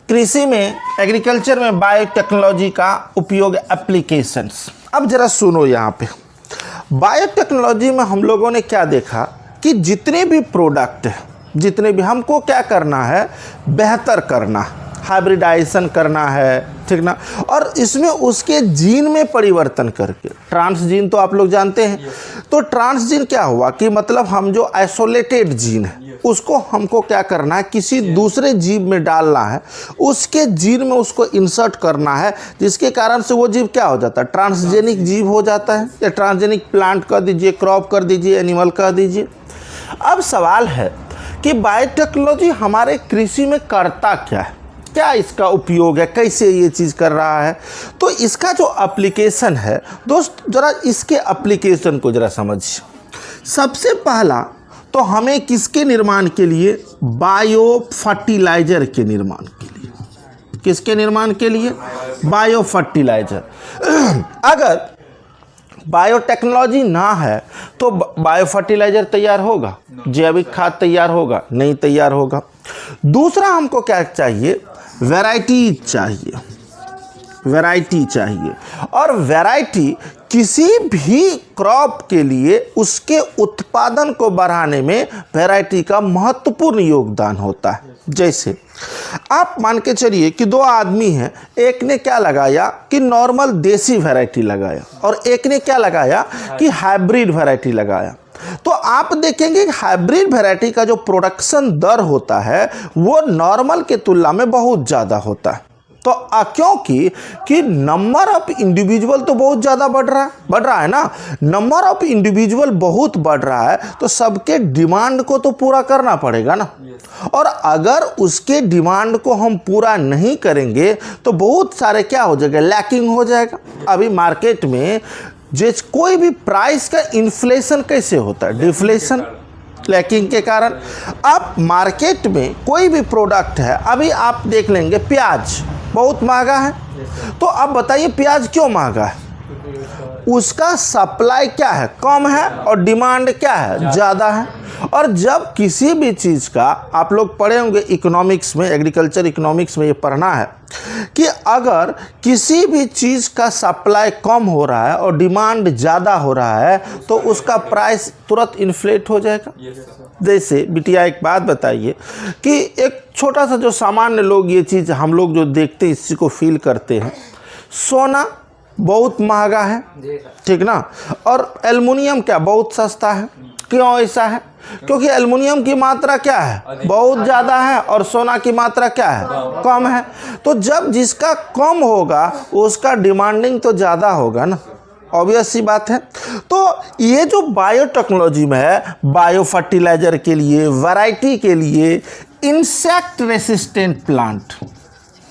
कृषि में, एग्रीकल्चर में बायोटेक्नोलॉजी का उपयोग, एप्लीकेशंस। अब जरा सुनो, यहाँ पे बायोटेक्नोलॉजी में हम लोगों ने क्या देखा कि जितने भी प्रोडक्ट है, जितने भी हमको क्या करना है, बेहतर करना, हाइब्रिडाइजेशन करना है, ठीक ना। और इसमें उसके जीन में परिवर्तन करके, ट्रांसजीन तो आप लोग जानते हैं। तो ट्रांसजीन क्या हुआ कि मतलब हम जो आइसोलेटेड जीन है उसको हमको क्या करना है, किसी दूसरे जीव में डालना है, उसके जीन में उसको इंसर्ट करना है, जिसके कारण से वो जीव क्या हो जाता है, ट्रांसजेनिक जीव हो जाता है, या ट्रांसजेनिक प्लांट कर दीजिए, क्रॉप कर दीजिए, एनिमल कर दीजिए। अब सवाल है कि बायोटेक्नोलॉजी हमारे कृषि में करता क्या है, क्या इसका उपयोग है, कैसे ये चीज़ कर रहा है। तो इसका जो एप्लीकेशन है दोस्त, जरा इसके एप्लीकेशन को जरा समझिए। सबसे पहला तो हमें किसके निर्माण के लिए, बायो फर्टिलाइजर के निर्माण के लिए। किसके निर्माण के लिए, बायो फर्टिलाइजर। अगर बायोटेक्नोलॉजी ना है तो बायो फर्टिलाइजर तैयार होगा, जैविक खाद तैयार होगा, नहीं तैयार होगा। दूसरा हमको क्या चाहिए, वैरायटी चाहिए, वैरायटी चाहिए। और वैरायटी किसी भी क्रॉप के लिए उसके उत्पादन को बढ़ाने में वैरायटी का महत्वपूर्ण योगदान होता है। जैसे आप मान के चलिए कि दो आदमी हैं, एक ने क्या लगाया कि नॉर्मल देसी वैरायटी लगाया और एक ने क्या लगाया कि हाइब्रिड वैरायटी लगाया। तो आप देखेंगे कि हाइब्रिड वैरायटी का जो प्रोडक्शन दर होता है वो नॉर्मल के तुलना में बहुत ज़्यादा होता है। तो क्योंकि कि नंबर ऑफ इंडिविजुअल तो बहुत ज़्यादा बढ़ रहा है ना, नंबर ऑफ इंडिविजुअल बहुत बढ़ रहा है, तो सबके डिमांड को तो पूरा करना पड़ेगा ना। और अगर उसके डिमांड को हम पूरा नहीं करेंगे तो बहुत सारे क्या हो जाएगा, लैकिंग हो जाएगा। अभी मार्केट में कोई भी प्राइस का इन्फ्लेशन कैसे होता है, डिफ्लेशन, लैकिंग के कारण। अब मार्केट में कोई भी प्रोडक्ट है, अभी आप देख लेंगे प्याज बहुत महंगा है, तो अब बताइए प्याज क्यों महंगा है, उसका सप्लाई क्या है, कम है, और डिमांड क्या है, ज़्यादा है। और जब किसी भी चीज़ का, आप लोग पढ़े होंगे इकोनॉमिक्स में, एग्रीकल्चर इकोनॉमिक्स में ये पढ़ना है कि अगर किसी भी चीज़ का सप्लाई कम हो रहा है और डिमांड ज़्यादा हो रहा है तो उसका प्राइस तुरंत इन्फ्लेट हो जाएगा। जैसे बिटिया एक बात बताइए कि एक छोटा सा जो सामान्य लोग ये चीज़ हम लोग जो देखते हैं इसी को फील करते हैं, सोना बहुत महंगा है, ठीक ना, और एल्युमिनियम क्या बहुत सस्ता है। क्यों ऐसा है, क्योंकि एल्युमिनियम की मात्रा क्या है, बहुत ज़्यादा है, और सोना की मात्रा क्या है, कम है। तो जब जिसका कम होगा उसका डिमांडिंग तो ज़्यादा होगा ना, ऑब्वियस सी बात है। तो ये जो बायोटेक्नोलॉजी में है, बायो फर्टिलाइजर के लिए, वैरायटी के लिए, insect resistant plant,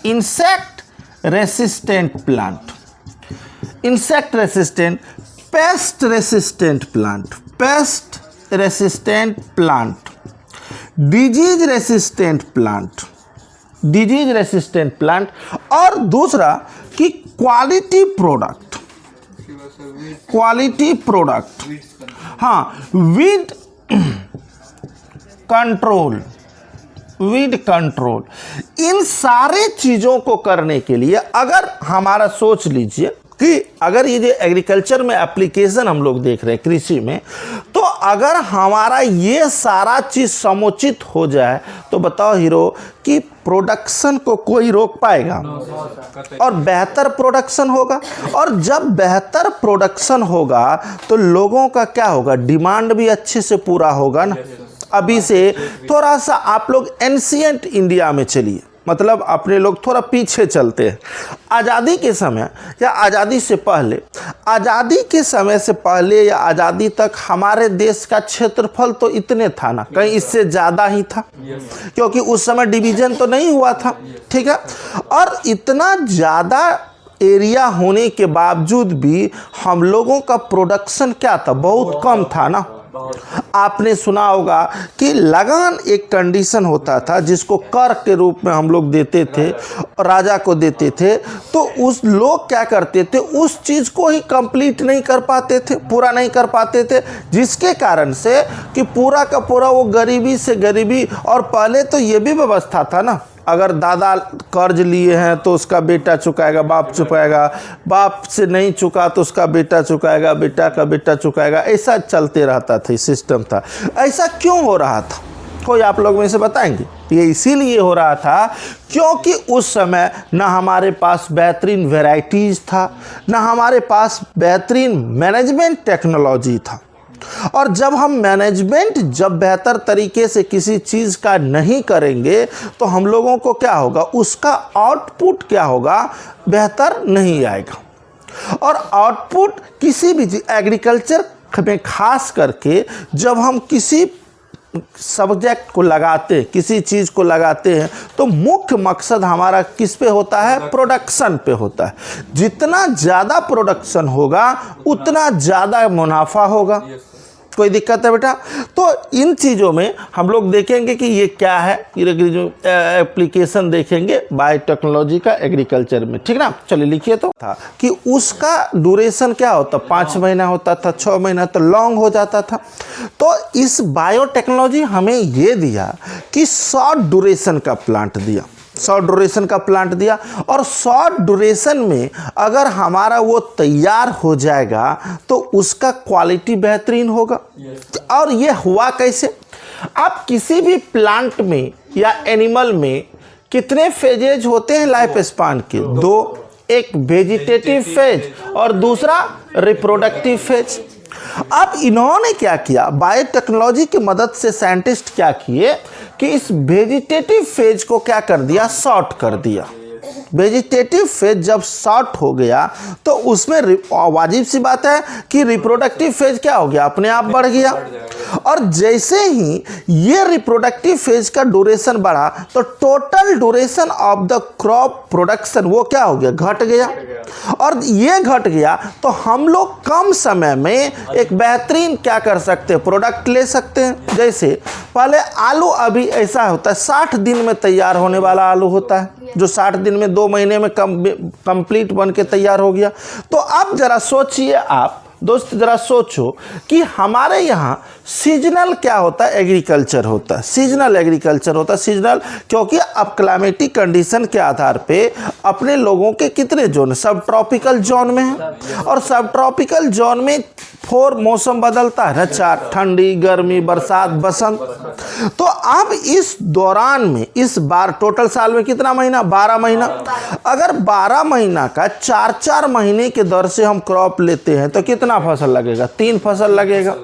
insect resistant plant, insect resistant, paste resistant plant, paste resistant plant, disease resistant plant, disease resistant plant, और दूसरा कि क्वालिटी प्रोडक्ट, क्वालिटी प्रोडक्ट, हाँ, वीड कंट्रोल, वीड कंट्रोल। इन सारे चीज़ों को करने के लिए अगर हमारा, सोच लीजिए कि अगर ये जो एग्रीकल्चर में एप्लीकेशन हम लोग देख रहे हैं कृषि में, तो अगर हमारा ये सारा चीज़ समुचित हो जाए तो बताओ हीरो कि प्रोडक्शन को कोई रोक पाएगा, और बेहतर प्रोडक्शन होगा। और जब बेहतर प्रोडक्शन होगा तो लोगों का क्या होगा, डिमांड भी अच्छे से पूरा होगा ना। अभी से थोड़ा सा आप लोग एंशिएंट इंडिया में चलिए, मतलब अपने लोग थोड़ा पीछे चलते हैं। आज़ादी के समय या आज़ादी से पहले, आज़ादी के समय से पहले या आज़ादी तक हमारे देश का क्षेत्रफल तो इतने था ना, कहीं इससे ज़्यादा ही था, क्योंकि उस समय डिवीज़न तो नहीं हुआ था, ठीक है। और इतना ज़्यादा एरिया होने के बावजूद भी हम लोगों का प्रोडक्शन क्या था, बहुत कम था ना। आपने सुना होगा कि लगान एक कंडीशन होता था जिसको कर के रूप में हम लोग देते थे, राजा को देते थे, तो उस लोग क्या करते थे, उस चीज़ को ही कंप्लीट नहीं कर पाते थे, पूरा नहीं कर पाते थे, जिसके कारण से कि पूरा का पूरा वो गरीबी से गरीबी। और पहले तो ये भी व्यवस्था था ना अगर दादा कर्ज लिए हैं तो उसका बेटा चुकाएगा, बाप चुकाएगा, बाप से नहीं चुका तो उसका बेटा चुकाएगा, बेटा का बेटा चुकाएगा, ऐसा चलते रहता था, सिस्टम था। ऐसा क्यों हो रहा था, कोई आप लोग में से बताएंगे? ये इसीलिए हो रहा था क्योंकि उस समय ना हमारे पास बेहतरीन वैरायटीज़ था, ना हमारे पास बेहतरीन मैनेजमेंट टेक्नोलॉजी था। और जब हम मैनेजमेंट जब बेहतर तरीके से किसी चीज़ का नहीं करेंगे तो हम लोगों को क्या होगा, उसका आउटपुट क्या होगा, बेहतर नहीं आएगा। और आउटपुट किसी भी एग्रीकल्चर में खास करके जब हम किसी सब्जेक्ट को लगाते हैं, किसी चीज़ को लगाते हैं, तो मुख्य मकसद हमारा किस पे होता है, प्रोडक्शन पे होता है। जितना ज़्यादा प्रोडक्शन होगा उतना ज़्यादा मुनाफा होगा। कोई दिक्कत है बेटा? तो इन चीज़ों में हम लोग देखेंगे कि ये क्या है, ये जो एप्लीकेशन देखेंगे बायोटेक्नोलॉजी का एग्रीकल्चर में, ठीक ना। चलिए लिखिए। तो था कि उसका ड्यूरेशन क्या होता, 5 महीना होता था, 6 महीना, तो लॉन्ग हो जाता था। तो इस बायोटेक्नोलॉजी हमें ये दिया कि शॉर्ट ड्यूरेशन का प्लांट दिया, शॉर्ट ड्यूरेशन का प्लांट दिया। और शॉर्ट ड्यूरेशन में अगर हमारा वो तैयार हो जाएगा तो उसका क्वालिटी बेहतरीन होगा। और ये हुआ कैसे? आप किसी भी प्लांट में या एनिमल में कितने फेजेज होते हैं लाइफ स्पान के? 2, एक वेजिटेटिव फेज और दूसरा रिप्रोडक्टिव फेज। अब इन्होंने क्या किया, बायोटेक्नोलॉजी की मदद से साइंटिस्ट क्या किए कि इस वेजिटेटिव फेज को क्या कर दिया, शॉर्ट कर दिया। वेजिटेटिव फेज जब शॉर्ट हो गया तो उसमें वाजिब सी बात है कि रिप्रोडक्टिव फेज क्या हो गया, अपने आप बढ़ गया। और जैसे ही ये रिप्रोडक्टिव फेज का ड्यूरेशन बढ़ा तो total duration of the crop production वो क्या हो गया, घट गया। और ये घट गया तो हम लोग कम समय में एक बेहतरीन क्या कर सकते हैं, प्रोडक्ट ले सकते हैं। जैसे पहले आलू अभी ऐसा होता है 60 दिन में तैयार होने वाला आलू होता है, जो 60 दिन में 2 महीने में कंप्लीट बन के तैयार हो गया। तो अब जरा सोचिए आप दोस्त, जरा सोचो कि हमारे यहाँ सीजनल क्या होता है, एग्रीकल्चर होता है, सीजनल एग्रीकल्चर होता है। सीजनल क्योंकि अब क्लाइमेटिक कंडीशन के आधार पे अपने लोगों के कितने जोन, सब ट्रॉपिकल जोन में है। और सब ट्रॉपिकल जोन में 4 मौसम बदलता है ना, 4, ठंडी, गर्मी, बरसात, बसंत। तो अब इस दौरान में इस बार टोटल साल में कितना महीना, 12 महीना। अगर 12 महीना का 4-4 महीने के दर से हम क्रॉप लेते हैं तो कितना फसल लगेगा, 3 फसल लगेगा।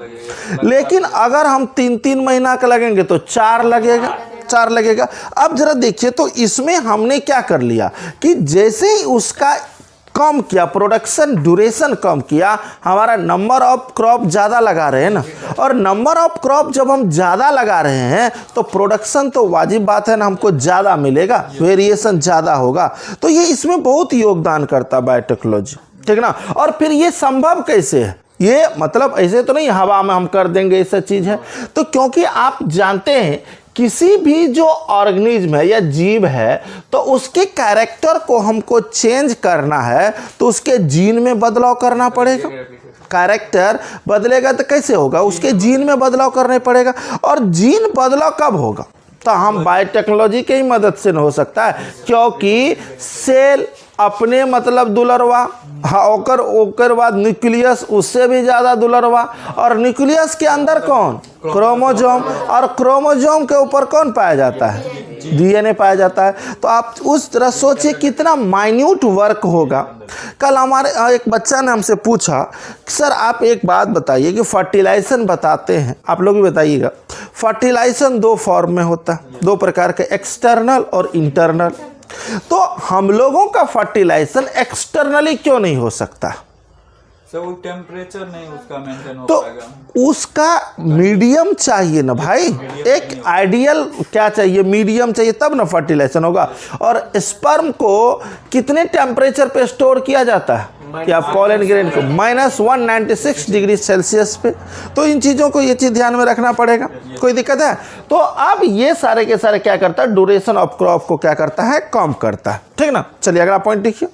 लेकिन अगर हम 3-3 महीना का लगेंगे तो 4 लगेगा, 4 लगेगा। अब जरा देखिए, तो इसमें हमने क्या कर लिया कि जैसे ही उसका कम किया, प्रोडक्शन ड्यूरेशन कम किया, हमारा नंबर ऑफ क्रॉप ज़्यादा लगा रहे हैं ना। और नंबर ऑफ क्रॉप जब हम ज़्यादा लगा रहे हैं तो प्रोडक्शन तो वाजिब बात है ना, हमको ज़्यादा मिलेगा, वेरिएशन ज़्यादा होगा। तो ये इसमें बहुत योगदान करता है बायोटेक्नोलॉजी, ठीक ना। और फिर ये संभव कैसे है, ये मतलब ऐसे तो नहीं हवा में हम कर देंगे, ऐसा चीज़ है। तो क्योंकि आप जानते हैं किसी भी जो ऑर्गेनिज्म है या जीव है तो उसके कैरेक्टर को हमको चेंज करना है तो उसके जीन में बदलाव करना पड़ेगा। कैरेक्टर बदलेगा तो कैसे होगा, उसके जीन में बदलाव करने पड़ेगा। और जीन बदलाव कब होगा, तो हम बायोटेक्नोलॉजी के ही मदद से न हो सकता है, क्योंकि सेल अपने मतलब दुलरवा, हाँ, ओकर बाद न्यूक्लियस उससे भी ज़्यादा दुलरवा। और न्यूक्लियस के अंदर कौन, क्रोमोजोम। और क्रोमोजोम के ऊपर कौन पाया जाता है, डीएनए पाया जाता है। तो आप उस तरह सोचिए कितना माइन्यूट वर्क होगा। कल हमारे एक बच्चा ने हमसे पूछा, सर आप एक बात बताइए कि फर्टिलाइजेशन बताते हैं, आप लोग भी बताइएगा। फर्टिलाइजेशन 2 फॉर्म में होता है, 2 प्रकार के, एक्सटर्नल और इंटरनल। तो हम लोगों का फर्टिलाइजेशन एक्सटर्नली क्यों नहीं हो सकता? सर वो टेम्परेचर नहीं उसका मेंटेन हो तो पाएगा। उसका मीडियम चाहिए ना भाई, एक आइडियल क्या चाहिए, मीडियम चाहिए, तब ना फर्टिलाइजेशन होगा। और स्पर्म को कितने टेम्परेचर पे स्टोर किया जाता है, या पॉलन ग्रेन को -196 डिग्री सेल्सियस पे। तो इन चीज़ों को ये चीज़ ध्यान में रखना पड़ेगा। कोई दिक्कत है? तो अब ये सारे के सारे क्या करता है, ड्यूरेशन ऑफ क्रॉप को क्या करता है, कम करता है, ठीक ना। चलिए अगला पॉइंट देखिए।